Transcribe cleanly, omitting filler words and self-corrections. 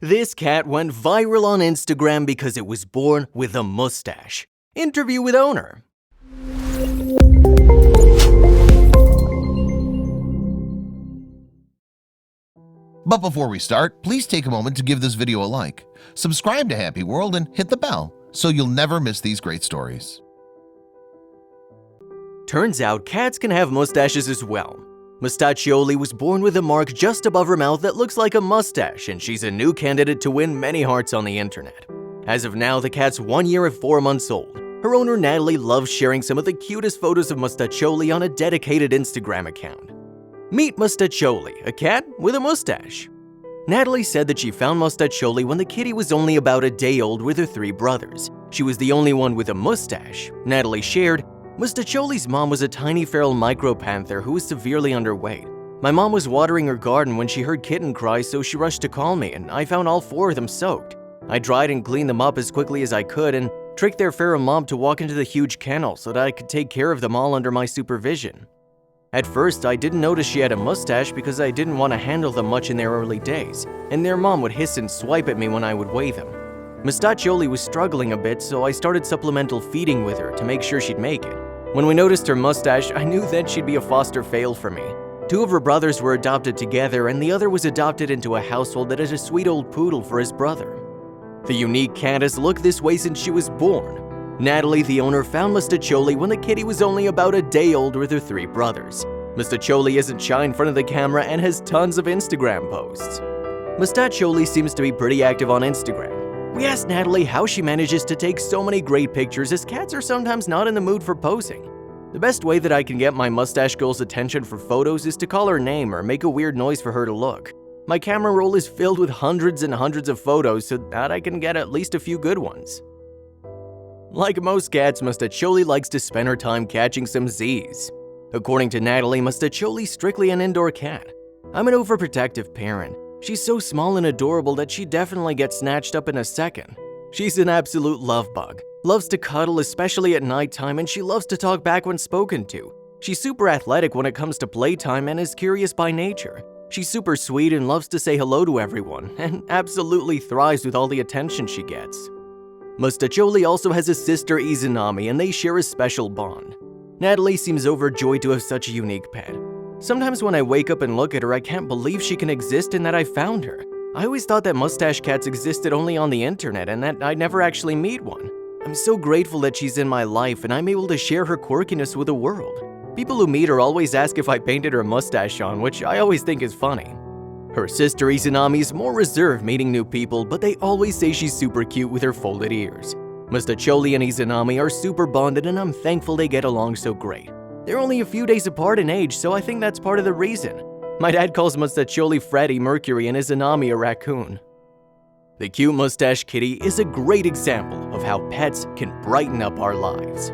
This cat went viral on Instagram because it was born with a mustache. Interview with owner. But before we start, please take a moment to give this video a like, subscribe to HappyWorld, and hit the bell so you'll never miss these great stories. Turns out cats can have mustaches as well. Mustachioli was born with a mark just above her mouth that looks like a mustache, and she's a new candidate to win many hearts on the internet. As of now, the cat's 1 year and 4 months old. Her owner Natalie loves sharing some of the cutest photos of Mustachioli on a dedicated Instagram account. Meet Mustachioli, a cat with a mustache. Natalie said that she found Mustachioli when the kitty was only about a day old with her 3 brothers. She was the only one with a mustache. Natalie shared, Mustachioli's mom was a tiny feral micro-panther who was severely underweight. My mom was watering her garden when she heard kitten cry, so she rushed to call me, and I found all 4 of them soaked. I dried and cleaned them up as quickly as I could and tricked their feral mom to walk into the huge kennel so that I could take care of them all under my supervision. At first, I didn't notice she had a mustache because I didn't want to handle them much in their early days, and their mom would hiss and swipe at me when I would weigh them. Mustachioli was struggling a bit, so I started supplemental feeding with her to make sure she'd make it. When we noticed her mustache, I knew that she'd be a foster fail for me. 2 of her brothers were adopted together, and the other was adopted into a household that had a sweet old poodle for his brother. The unique cat has looked this way since she was born. Natalie, the owner, found Mustachioli when the kitty was only about a day old with her 3 brothers. Mustachioli isn't shy in front of the camera and has tons of Instagram posts. Mustachioli seems to be pretty active on Instagram. We asked Natalie how she manages to take so many great pictures, as cats are sometimes not in the mood for posing. The best way that I can get my mustache girl's attention for photos is to call her name or make a weird noise for her to look. My camera roll is filled with hundreds and hundreds of photos so that I can get at least a few good ones. Like most cats, Mustachioli likes to spend her time catching some Z's. According to Natalie, Mustachioli's strictly an indoor cat. I'm an overprotective parent. She's so small and adorable that she definitely gets snatched up in a second. She's an absolute love bug, loves to cuddle especially at nighttime, and she loves to talk back when spoken to. She's super athletic when it comes to playtime and is curious by nature. She's super sweet and loves to say hello to everyone, and absolutely thrives with all the attention she gets. Mustachioli also has a sister Izanami, and they share a special bond. Natalie seems overjoyed to have such a unique pet. Sometimes when I wake up and look at her, I can't believe she can exist and that I found her. I always thought that mustache cats existed only on the internet and that I'd never actually meet one. I'm so grateful that she's in my life and I'm able to share her quirkiness with the world. People who meet her always ask if I painted her mustache on, which I always think is funny. Her sister Izanami is more reserved meeting new people, but they always say she's super cute with her folded ears. Mustachioli and Izanami are super bonded and I'm thankful they get along so great. They're only a few days apart in age, so I think that's part of the reason. My dad calls Mustachioli Freddie Mercury and Izanami a raccoon. The cute mustache kitty is a great example of how pets can brighten up our lives.